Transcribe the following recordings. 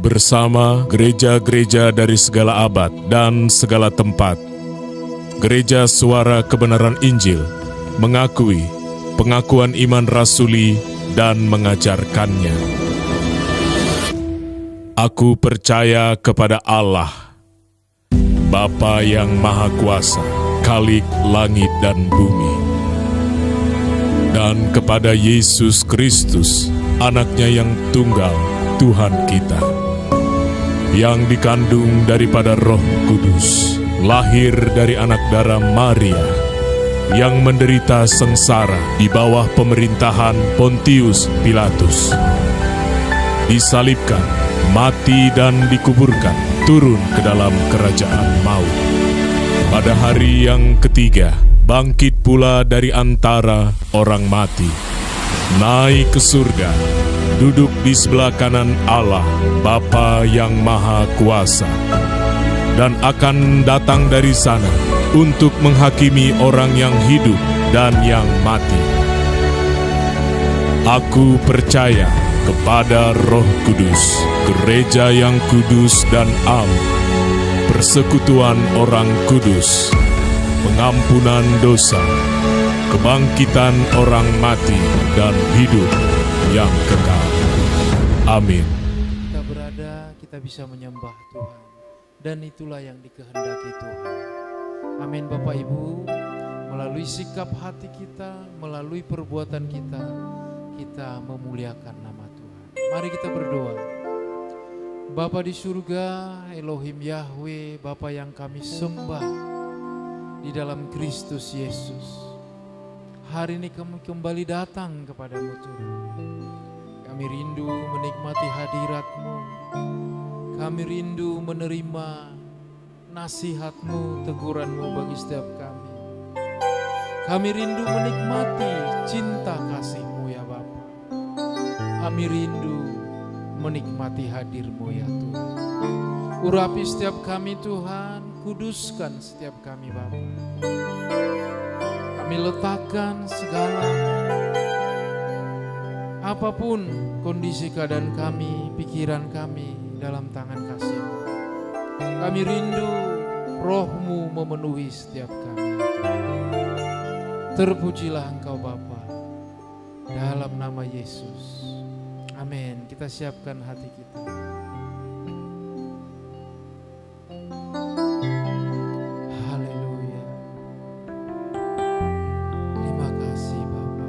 bersama gereja-gereja dari segala abad dan segala tempat. Gereja Suara Kebenaran Injil mengakui pengakuan iman rasuli dan mengajarkannya. Aku percaya kepada Allah, Bapa yang Maha Kuasa, Khalik langit dan bumi, dan kepada Yesus Kristus, Anaknya yang tunggal, Tuhan kita, yang dikandung daripada Roh Kudus, lahir dari anak darah Maria, yang menderita sengsara di bawah pemerintahan Pontius Pilatus, disalibkan, mati dan dikuburkan, turun ke dalam kerajaan maut. Pada hari yang ketiga, bangkit pula dari antara orang mati, naik ke surga, duduk di sebelah kanan Allah, Bapa yang Maha Kuasa, dan akan datang dari sana untuk menghakimi orang yang hidup dan yang mati. Aku percaya kepada Roh Kudus, gereja yang kudus dan am, persekutuan orang kudus, pengampunan dosa, kebangkitan orang mati, dan hidup yang kekal. Amin. Kita berada, kita bisa menyembah Tuhan, dan itulah yang dikehendaki Tuhan. Amin. Bapak Ibu, melalui sikap hati kita, melalui perbuatan kita, kita memuliakan nama Tuhan. Mari kita berdoa. Bapa di surga, Elohim Yahweh, Bapa yang kami sembah di dalam Kristus Yesus. Hari ini kami kembali datang kepadamu Tuhan. Kami rindu menikmati hadirat-Mu. Kami rindu menerima nasihat-Mu, teguran-Mu bagi setiap kami. Kami rindu menikmati cinta kasih-Mu ya Bapa. Kami rindu menikmati hadir-Mu ya Tuhan. Urapi setiap kami Tuhan, kuduskan setiap kami Bapa. Kami letakkan segala apapun kondisi keadaan kami, pikiran kami dalam tangan kasih-Mu. Kami rindu Roh-Mu memenuhi setiap kami. Terpujilah Engkau Bapa, dalam nama Yesus. Amin. Kita siapkan hati kita. Haleluya. Terima kasih Bapa.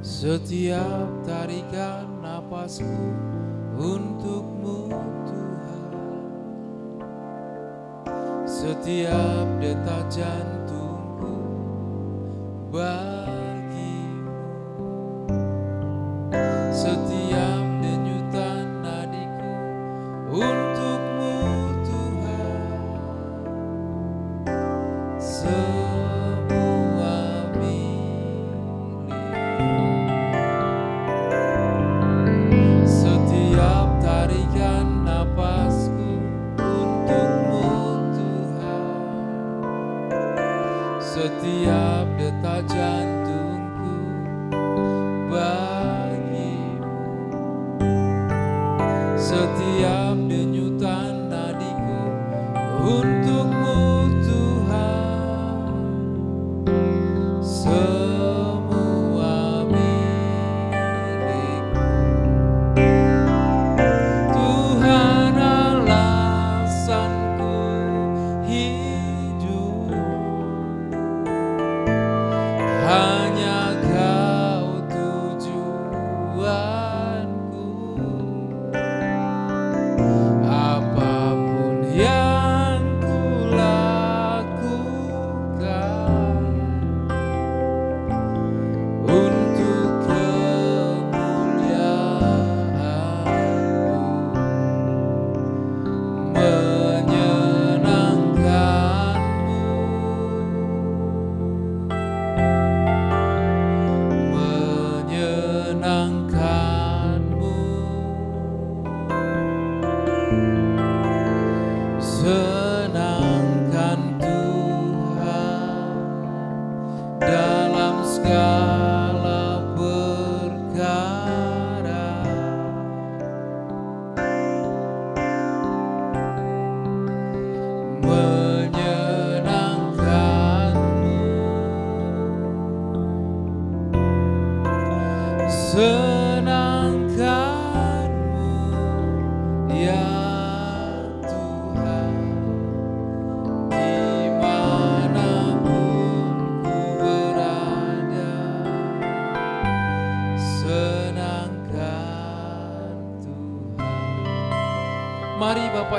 Setiap tarikan napasku untuk-Mu Tuhan, setiap detak jantungku bagi-Mu, setiap denyutan nadiku untuk-Mu Tuhan, semua milik. Setiap tarikan napasku untuk-Mu Tuhan, setiap detak jantungku bagi-Mu, setiap denyutan nadiku untuk-Mu Tuhan, semua milik-Mu. Tuhan alasanku hidup, hanya Kau tujuanku. Apapun yang ku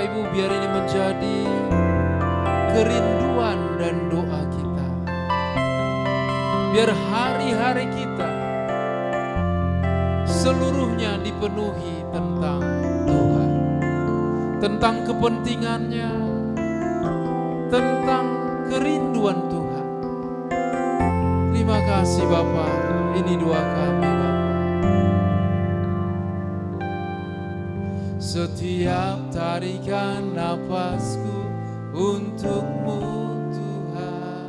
Bapak Ibu, biar ini menjadi kerinduan dan doa kita. Biar hari-hari kita seluruhnya dipenuhi tentang Tuhan, tentang kepentingannya, tentang kerinduan Tuhan. Terima kasih Bapa, ini doa kami Bapa. Setiap tarikan napasku untuk-Mu Tuhan,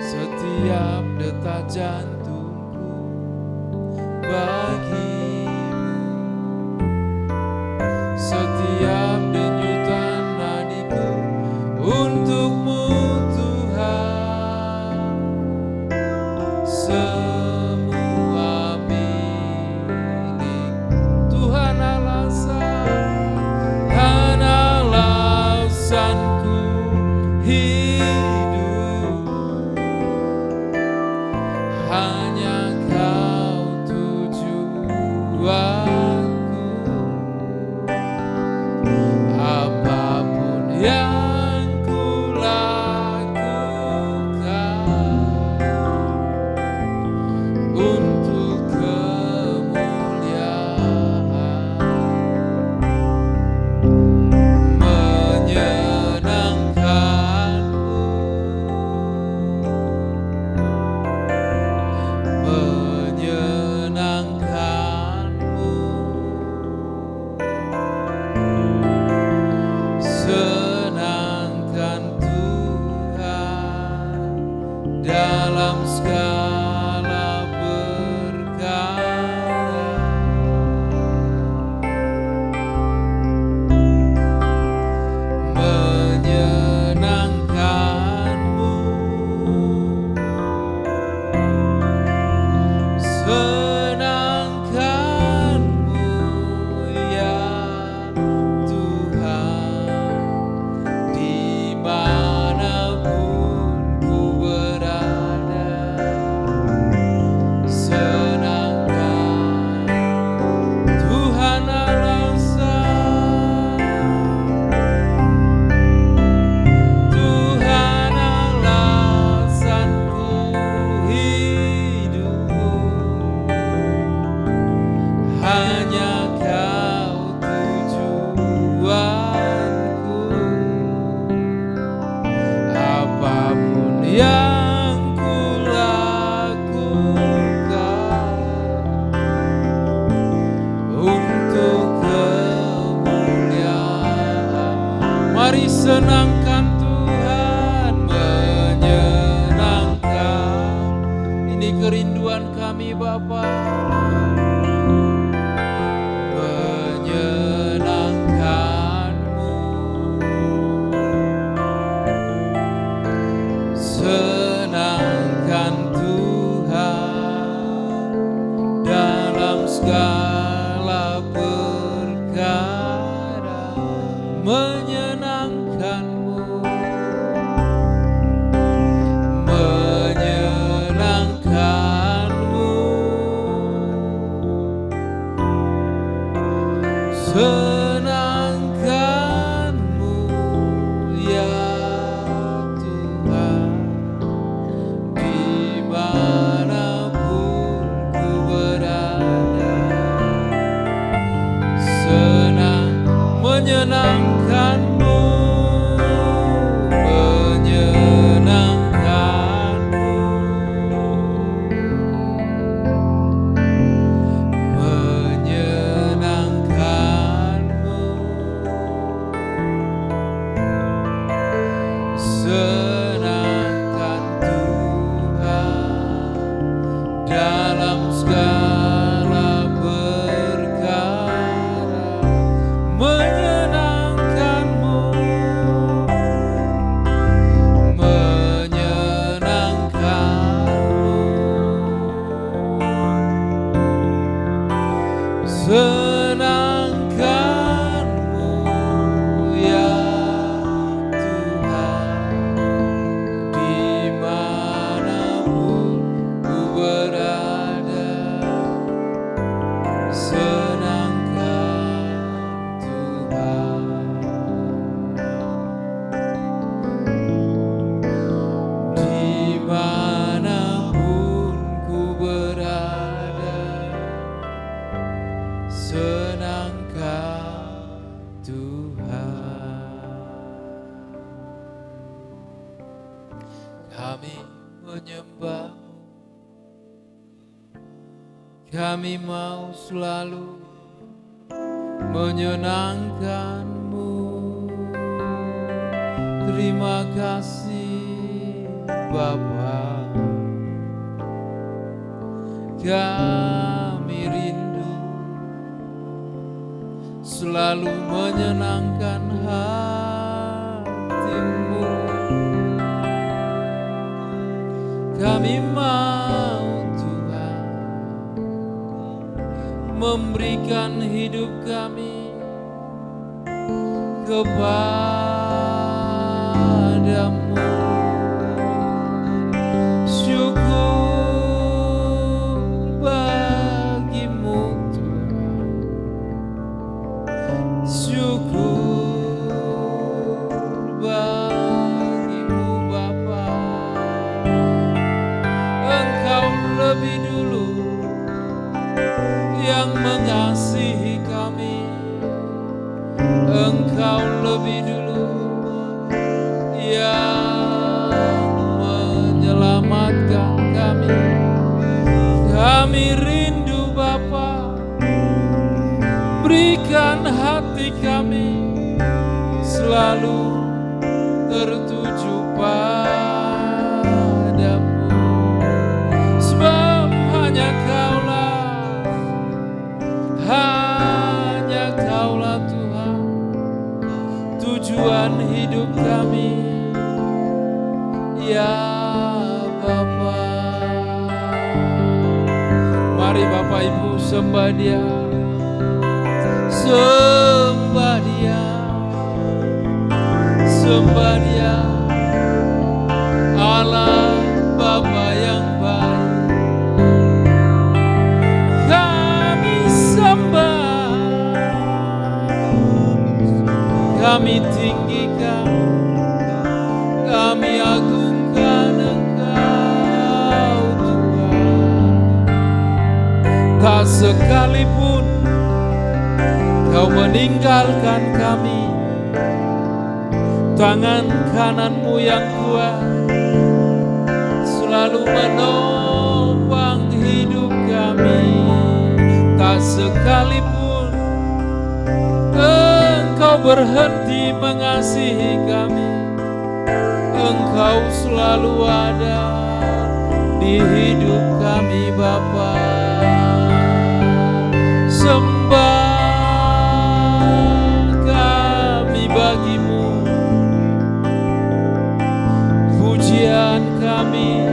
setiap detak jantungku bagi-Mu, setiap denyutan nadiku untuk-Mu Tuhan, semua milik Tuhan alasanku hidup, hanya Kau tujuanku. Apapun yang ku lakukan untuk kemuliaan, menyenangkan-Mu, menyenangkan-Mu. Senangkan Tuhan dalam segala perkara, menyenangkan-Mu, senangkan-Mu ya Tuhan, dimanapun ku berada. Senangkan Tuhan alasan, Tuhan alasanku hidup, hanya Kau tujuanku. Apapun yang ku lakukan untuk kemuliaan, mari senangkan Tuhan, menyenangkan. Ini kerinduan kami Bapa, menyenangkan-Mu, senangkan Tuhan dalam segala perkara, menyenangkan-Mu, menyenangkan-Mu, senangkan-Mu ya Tuhan, dimanapun ku berada. Senang, menyenangkan-Mu, menyenangkan-Mu, menyenangkan-Mu, senangkan Tuhan dalam segala perkara, menyenangkan-Mu, menyenangkan-Mu, senangkan-Mu ya Tuhan, Kami menyembah, kami mau selalu menyenangkan-Mu. Terima kasih Bapa, kami rindu selalu menyenangkan hati-Mu. Kami mau Tuhan memberikan hidup kami kepadamu. Syukur bagimu Tuhan, syukur bagimu Bapa. Engkau lebih dulu yang mengasihi kami, Engkau lebih dulu yang menyelamatkan kami. Kami rindu Bapa, berikan hati kami selalu tertuju padamu, sebab hanya Kaulah Tuhan tujuan hidup kami, ya Bapa. Mari Bapak Ibu sembah Dia, sembah Dia, sembah Dia, Allah Bapa yang baik. Kami sembah, kami tinggikan, kami agungkan Engkau Tuhan. Tak sekalipun Kau meninggalkan kami, tangan kanan-Mu yang kuat selalu menopang hidup kami. Tak sekalipun Engkau berhenti mengasihi kami, Engkau selalu ada di hidup kami Bapa. Sembah kami bagimu, pujian kami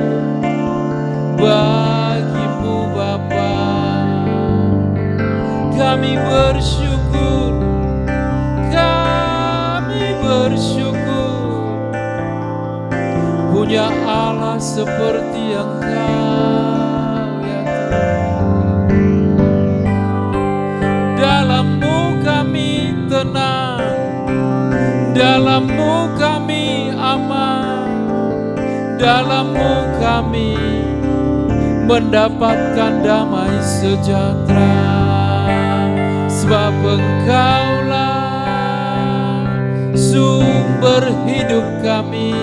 bagimu Bapa. Kami bersyukur, kami bersyukur punya Allah seperti Engkau ya Tuhan. Dalam-Mu kami tenang, dalam-Mu kami aman, dalam-Mu kami mendapatkan damai sejahtera. Sebab Engkaulah sumber hidup kami,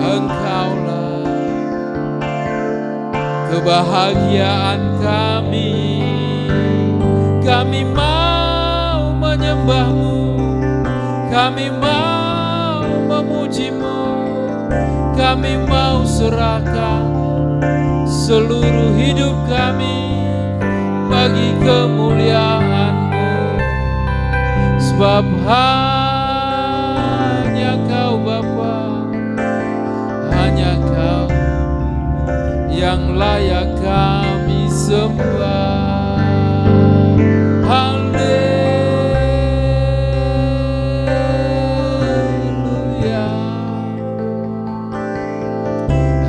Engkaulah kebahagiaan kami. Kami mau menyembah-Mu, kami mau memuji-Mu, kami mau serahkan seluruh hidup kami bagi kemuliaan-Mu. Sebab hanya Kau Bapa, hanya Kau yang layak kami sembah. Haleluya,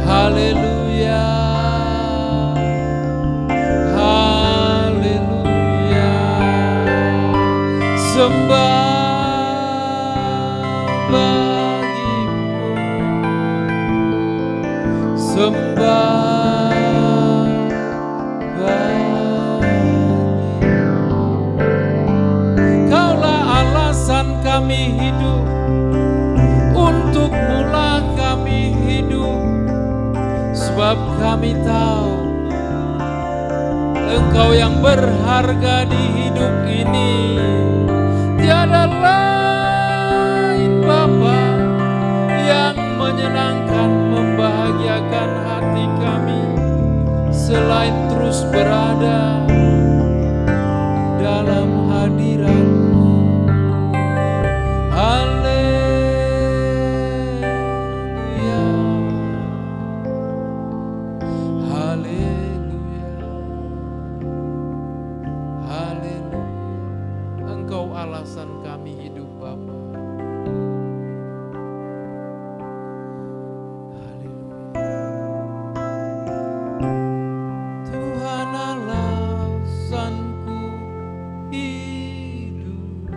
haleluya, haleluya. Sembah bagimu, sembah bagimu. Kaulah alasan kami hidup untuk mulai Sebab kami tahu Engkau yang berharga di hidup ini. Tiada lain Bapa yang menyenangkan, membahagiakan hati kami selain terus berada dalam hadirat-Mu. Haleluya, haleluya, haleluya. Engkau alasan kami hidup Bapa. Tuhan alasanku hidup,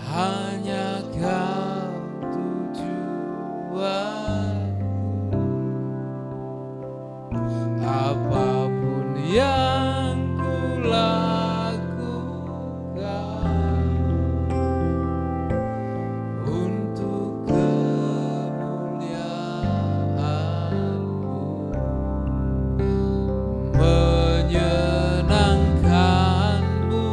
hanya Kau tujuanku. Apapun yang kulakukan untuk kemuliaan-Mu, menyenangkan-Mu,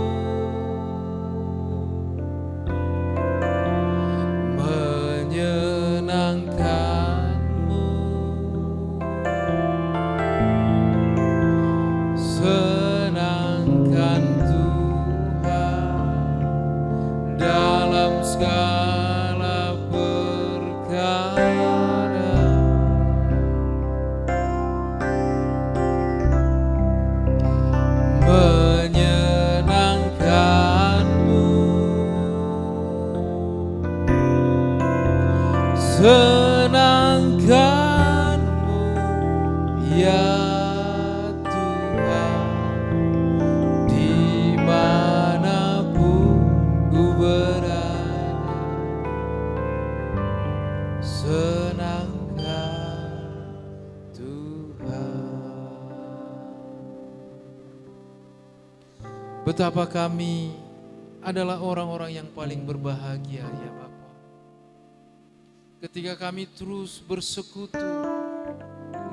menyenangkan-Mu. Senangkan Tuhan dalam segala perkara. Menyenangkan-Mu, senangkan-Mu, ya Tuhan, dimanapun ku berada. Senangkan Tuhan. Betapa kami adalah orang-orang yang paling berbahagia ya Bapa, ketika kami terus bersekutu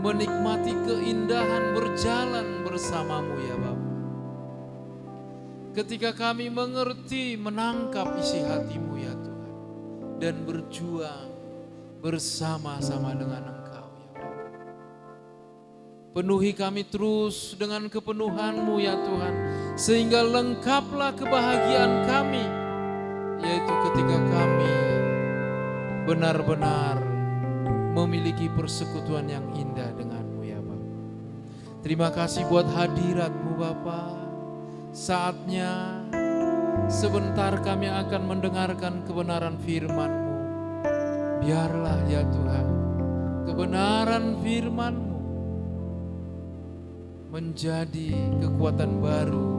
menikmati keindahan berjalan bersama-Mu ya Bapa. Ketika kami mengerti, menangkap isi hati-Mu ya Tuhan, dan berjuang bersama-sama dengan Engkau ya Bapa. Penuhi kami terus dengan kepenuhan-Mu ya Tuhan, sehingga lengkaplah kebahagiaan kami, yaitu ketika kami benar-benar memiliki persekutuan yang indah dengan-Mu ya Bapa. Terima kasih buat hadirat-Mu Bapa. Saatnya sebentar kami akan mendengarkan kebenaran firman-Mu. Biarlah ya Tuhan, kebenaran firman-Mu menjadi kekuatan baru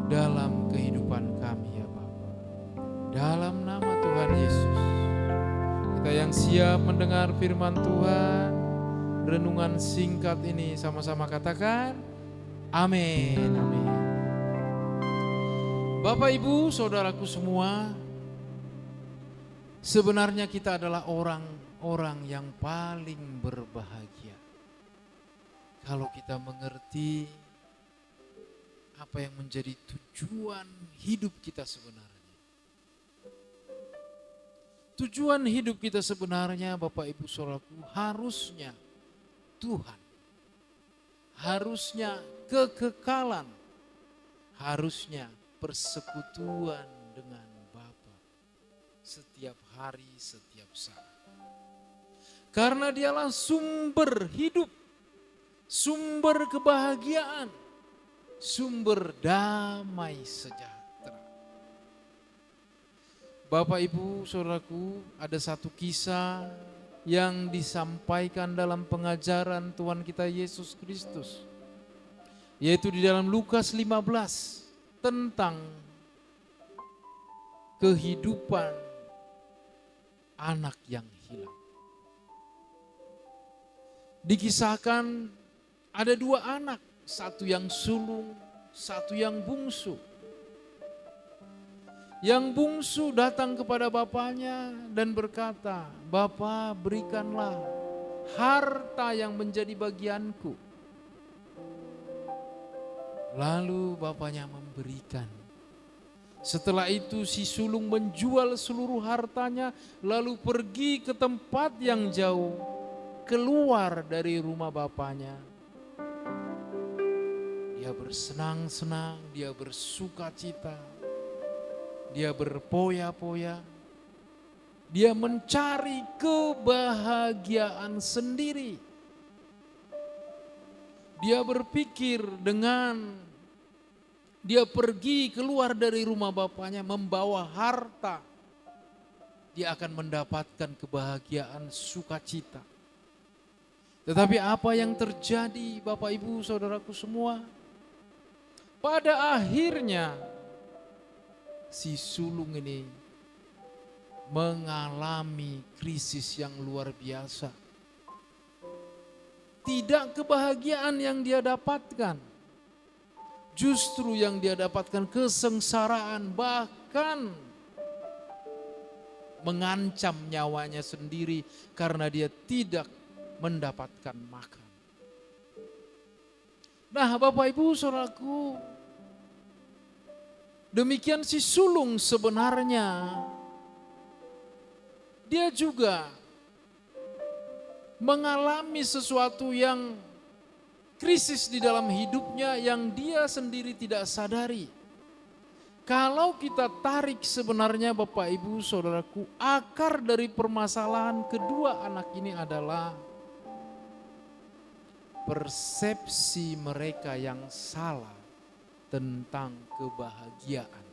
dalam kehidupan kami ya Bapa. Dalam nama Tuhan Yesus, kita yang siap mendengar firman Tuhan, renungan singkat ini sama-sama katakan amin, amin. Bapak, Ibu, Saudaraku semua, sebenarnya kita adalah orang-orang yang paling berbahagia kalau kita mengerti apa yang menjadi tujuan hidup kita sebenarnya. Tujuan hidup kita sebenarnya, Bapak Ibu Saudaraku, harusnya Tuhan, harusnya kekekalan, harusnya persekutuan dengan Bapa setiap hari, setiap saat. Karena Dialah sumber hidup, sumber kebahagiaan, sumber damai sejahtera. Bapak, Ibu, Saudaraku, ada satu kisah yang disampaikan dalam pengajaran Tuhan kita Yesus Kristus, yaitu di dalam Lukas 15 tentang kehidupan anak yang hilang. Dikisahkan ada dua anak, satu yang sulung, satu yang bungsu. Yang bungsu datang kepada bapaknya dan berkata, "Bapa, berikanlah harta yang menjadi bagianku. Lalu bapaknya memberikan. Setelah itu si sulung menjual seluruh hartanya, lalu pergi ke tempat yang jauh, keluar dari rumah bapaknya. Dia bersenang-senang, dia bersuka cita, dia berpoya-poya, dia mencari kebahagiaan sendiri. Dia berpikir dengan dia pergi keluar dari rumah bapaknya membawa harta, dia akan mendapatkan kebahagiaan sukacita. Tetapi apa yang terjadi Bapak Ibu Saudaraku semua? Pada akhirnya si sulung ini mengalami krisis yang luar biasa. Tidak kebahagiaan yang dia dapatkan, justru yang dia dapatkan kesengsaraan, bahkan mengancam nyawanya sendiri karena dia tidak mendapatkan makan. Nah Bapak Ibu Saudaraku, demikian si sulung sebenarnya dia juga mengalami sesuatu yang krisis di dalam hidupnya yang dia sendiri tidak sadari. Kalau kita tarik sebenarnya Bapak Ibu Saudaraku, akar dari permasalahan kedua anak ini adalah persepsi mereka yang salah tentang kebahagiaan.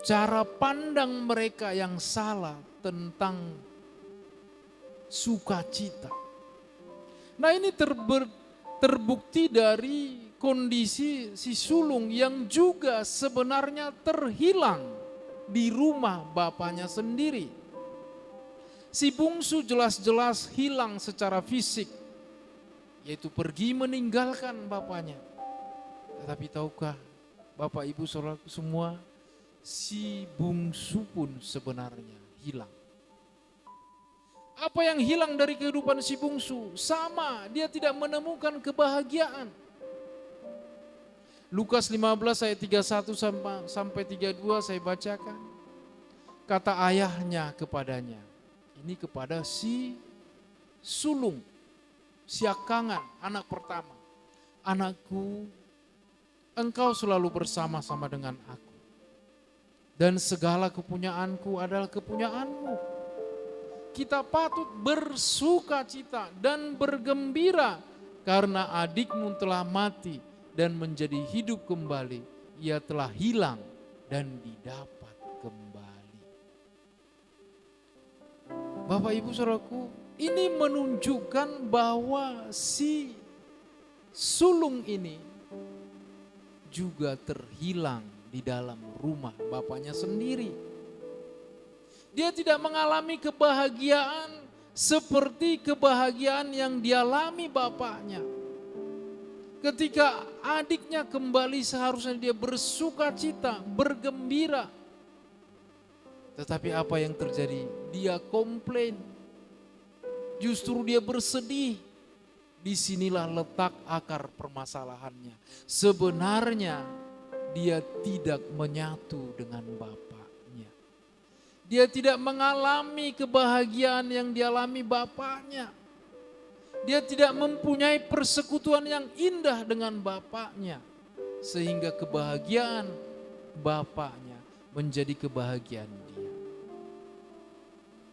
Cara pandang mereka yang salah tentang sukacita. Nah ini terbukti dari kondisi si sulung yang juga sebenarnya terhilang di rumah bapaknya sendiri. Si bungsu jelas-jelas hilang secara fisik, yaitu pergi meninggalkan bapaknya. Tetapi tahukah Bapak Ibu Saudaraku semua, si bungsu pun sebenarnya hilang. Apa yang hilang dari kehidupan si bungsu? Sama, dia tidak menemukan kebahagiaan. Lukas 15 ayat 31 sampai 32 saya bacakan. Kata ayahnya kepadanya, ini kepada si sulung, siakangan, anak pertama. Anakku, engkau selalu bersama-sama dengan aku. Dan segala kepunyaanku adalah kepunyaanmu. Kita patut bersuka cita dan bergembira karena adikmu telah mati dan menjadi hidup kembali. Ia telah hilang dan didapat kembali. Bapak Ibu Saudaraku, ini menunjukkan bahwa si sulung ini juga terhilang di dalam rumah bapaknya sendiri. Dia tidak mengalami kebahagiaan seperti kebahagiaan yang dialami bapaknya. Ketika adiknya kembali seharusnya dia bersuka cita, bergembira. Tetapi apa yang terjadi? Dia komplain. Justru dia bersedih. Disinilah letak akar permasalahannya. Sebenarnya dia tidak menyatu dengan Bapa. Dia tidak mengalami kebahagiaan yang dialami bapaknya. Dia tidak mempunyai persekutuan yang indah dengan bapaknya. Sehingga kebahagiaan bapaknya menjadi kebahagiaan dia.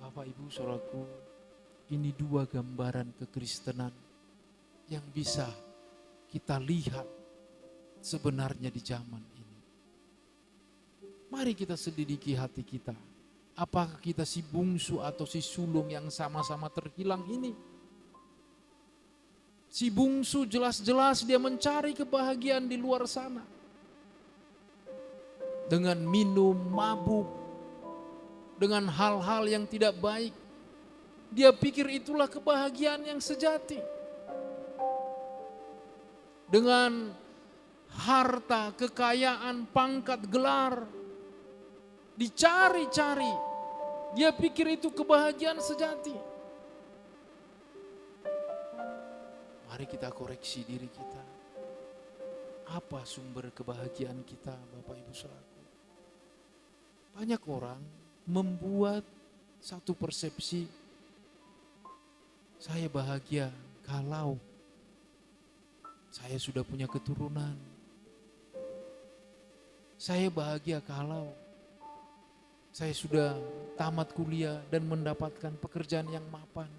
Bapak Ibu Saudaraku, ini dua gambaran kekristenan yang bisa kita lihat sebenarnya di zaman ini. Mari kita selidiki hati kita. Apakah kita si bungsu atau si sulung yang sama-sama terhilang ini? Si bungsu jelas-jelas dia mencari kebahagiaan di luar sana. Dengan minum, mabuk, dengan hal-hal yang tidak baik. Dia pikir itulah kebahagiaan yang sejati. Dengan harta, kekayaan, pangkat, gelar, dicari-cari Dia pikir itu kebahagiaan sejati. Mari kita koreksi diri kita. Apa sumber kebahagiaan kita, Bapak Ibu Saudaraku? Banyak orang membuat satu persepsi, saya bahagia kalau saya sudah punya keturunan. Saya bahagia kalau saya sudah tamat kuliah dan mendapatkan pekerjaan yang mapan.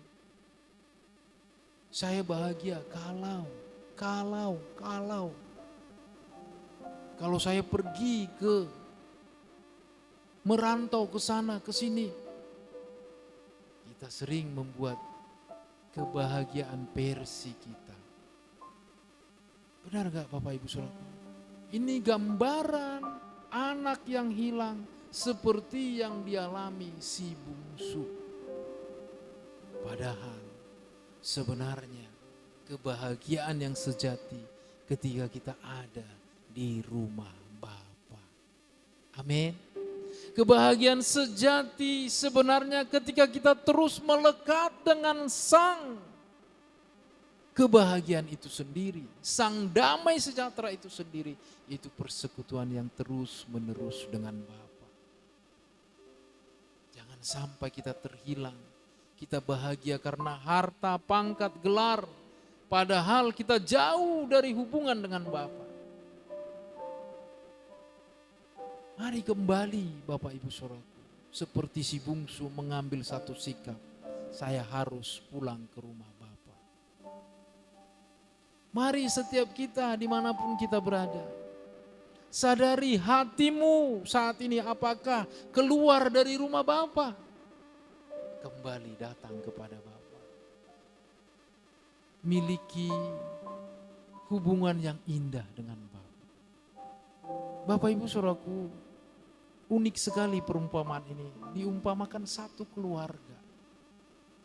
Saya bahagia kalau saya pergi ke merantau ke sana ke sini. Kita sering membuat kebahagiaan versi kita. Benar gak Bapak Ibu Saudara? Ini gambaran anak yang hilang seperti yang dialami si bungsu. Padahal sebenarnya kebahagiaan yang sejati ketika kita ada di rumah Bapa. Amin. Kebahagiaan sejati sebenarnya ketika kita terus melekat dengan Sang kebahagiaan itu sendiri, Sang damai sejahtera itu sendiri, itu persekutuan yang terus menerus dengan Bapa. Jangan sampai kita terhilang, kita bahagia karena harta, pangkat, gelar, padahal kita jauh dari hubungan dengan Bapa. Mari kembali Bapak Ibu Saudaraku, seperti si bungsu mengambil satu sikap, saya harus pulang ke rumah Bapa. Mari setiap kita dimanapun kita berada, sadari hatimu saat ini apakah keluar dari rumah Bapa. Kembali datang kepada Bapa. Miliki hubungan yang indah dengan Bapa. Bapak Ibu Saudaraku, unik sekali perumpamaan ini. Diumpamakan satu keluarga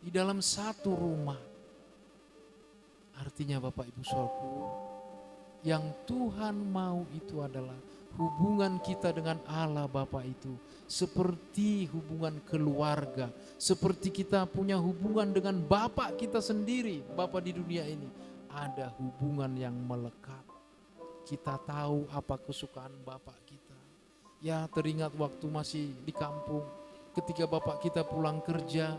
di dalam satu rumah. Artinya Bapak Ibu Saudaraku, yang Tuhan mau itu adalah hubungan kita dengan Allah Bapa itu seperti hubungan keluarga, seperti kita punya hubungan dengan Bapa kita sendiri, Bapa di dunia ini. Ada hubungan yang melekat. Kita tahu apa kesukaan Bapa kita. Ya, teringat waktu masih di kampung, ketika Bapak kita pulang kerja,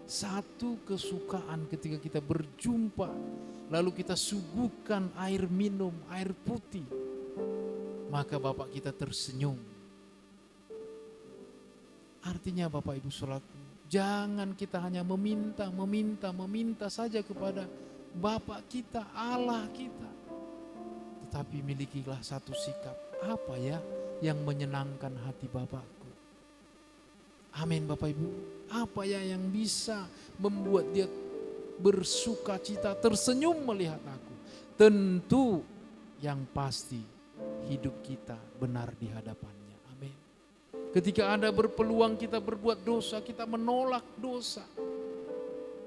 satu kesukaan ketika kita berjumpa, lalu kita suguhkan air minum, air putih, maka Bapak kita tersenyum. Artinya Bapak Ibu Saudaraku, jangan kita hanya meminta saja kepada Bapak kita, Allah kita. Tetapi milikilah satu sikap, apa ya yang menyenangkan hati Bapakku. Amin Bapak Ibu. Apa ya yang bisa membuat dia bersuka cita, tersenyum melihat aku. Tentu yang pasti hidup kita benar di hadapannya. Amin. Ketika ada berpeluang kita berbuat dosa, kita menolak dosa,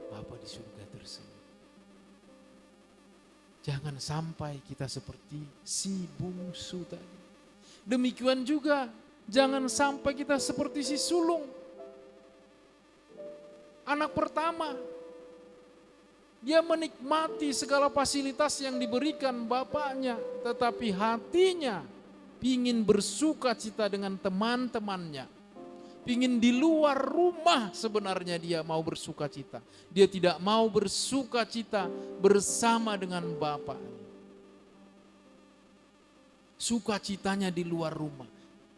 Bapa di surga tersenyum. Jangan sampai kita seperti si bungsu tadi. Demikian juga jangan sampai kita seperti si sulung. Anak pertama, dia menikmati segala fasilitas yang diberikan bapaknya, tetapi hatinya pingin bersuka cita dengan teman-temannya. Pingin di luar rumah sebenarnya dia mau bersuka cita. Dia tidak mau bersuka cita bersama dengan bapaknya. Sukacitanya di luar rumah.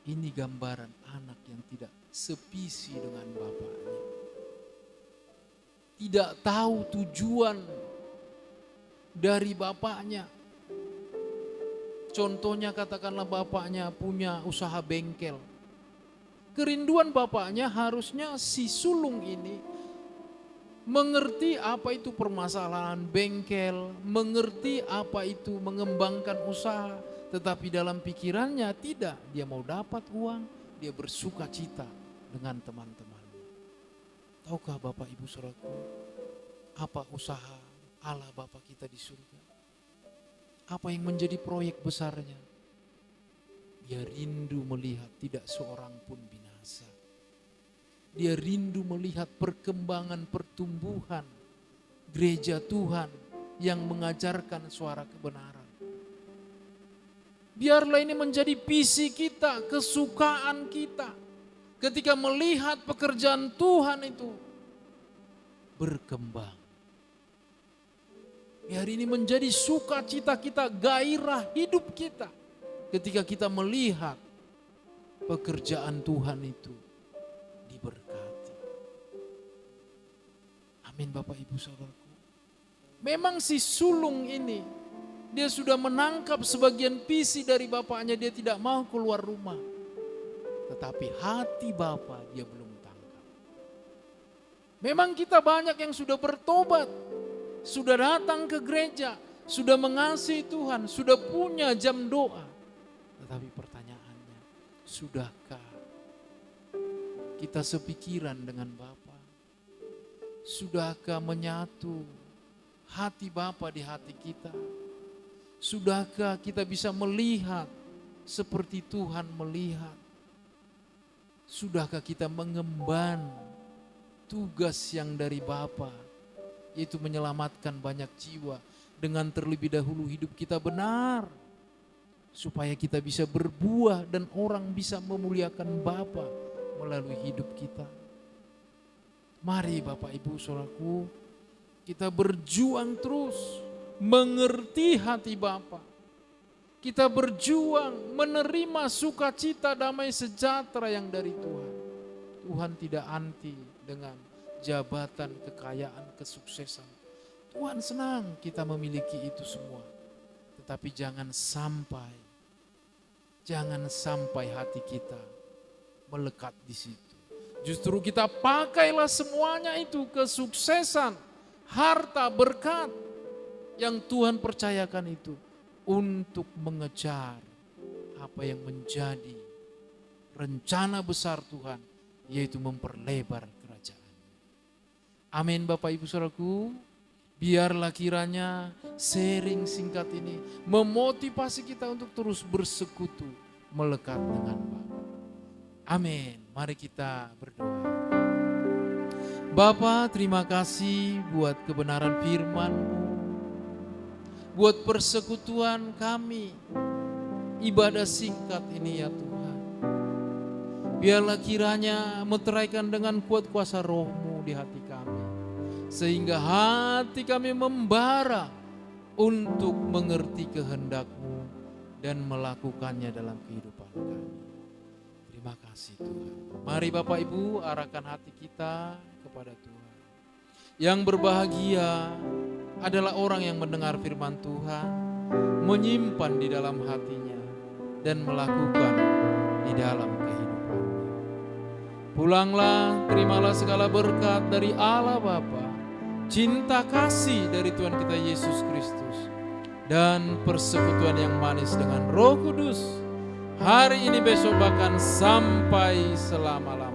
Ini gambaran anak yang tidak sepisi dengan bapaknya. Tidak tahu tujuan dari bapaknya. Contohnya katakanlah bapaknya punya usaha bengkel. Kerinduan bapaknya harusnya si sulung ini mengerti apa itu permasalahan bengkel, mengerti apa itu mengembangkan usaha. Tetapi dalam pikirannya tidak, dia mau dapat uang, dia bersuka cita dengan teman-temannya. Tahukah Bapak Ibu Saudaraku, apa usaha Allah Bapa kita di surga? Apa yang menjadi proyek besarnya? Dia rindu melihat tidak seorang pun binasa. Dia rindu melihat perkembangan pertumbuhan gereja Tuhan yang mengajarkan suara kebenaran. Biarlah ini menjadi visi kita, kesukaan kita. Ketika melihat pekerjaan Tuhan itu berkembang. Biar ini menjadi sukacita kita, gairah hidup kita. Ketika kita melihat pekerjaan Tuhan itu diberkati. Amin Bapak Ibu Saudaraku. Memang si sulung ini, dia sudah menangkap sebagian visi dari bapaknya, dia tidak mau keluar rumah. Tetapi hati Bapa dia belum tangkap. Memang kita banyak yang sudah bertobat, sudah datang ke gereja, sudah mengasihi Tuhan, sudah punya jam doa. Tetapi pertanyaannya, sudahkah kita sepikiran dengan Bapa? Sudahkah menyatu hati Bapa di hati kita? Sudahkah kita bisa melihat seperti Tuhan melihat? Sudahkah kita mengemban tugas yang dari Bapa, yaitu menyelamatkan banyak jiwa dengan terlebih dahulu hidup kita benar, supaya kita bisa berbuah dan orang bisa memuliakan Bapa melalui hidup kita. Mari Bapak Ibu Saudaraku, kita berjuang terus mengerti hati Bapa. Kita berjuang menerima sukacita damai sejahtera yang dari Tuhan. Tuhan tidak anti dengan jabatan, kekayaan, kesuksesan. Tuhan senang kita memiliki itu semua. Tetapi jangan sampai hati kita melekat di situ. Justru kita pakailah semuanya itu, kesuksesan, harta, berkat yang Tuhan percayakan itu untuk mengejar apa yang menjadi rencana besar Tuhan, yaitu memperlebar kerajaan. Amin Bapak Ibu Saudaraku, biarlah kiranya sharing singkat ini memotivasi kita untuk terus bersekutu melekat dengan Bapa. Amin. Mari kita berdoa. Bapa, terima kasih buat kebenaran firman-Mu, buat persekutuan kami, ibadah singkat ini ya Tuhan. Biarlah kiranya meteraikan dengan kuat kuasa Roh-Mu di hati kami, sehingga hati kami membara untuk mengerti kehendak-Mu dan melakukannya dalam kehidupan kami. Terima kasih Tuhan. Mari Bapak Ibu arahkan hati kita kepada Tuhan. Yang berbahagia adalah orang yang mendengar firman Tuhan, menyimpan di dalam hatinya, dan melakukan di dalam kehidupannya. Pulanglah, terimalah segala berkat dari Allah Bapa, cinta kasih dari Tuhan kita Yesus Kristus, dan persekutuan yang manis dengan Roh Kudus, hari ini, besok, bahkan sampai selama-lamanya.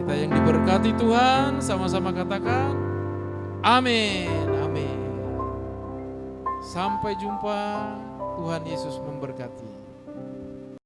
Kita yang diberkati Tuhan, sama-sama katakan, amin, amin. Sampai jumpa, Tuhan Yesus memberkati.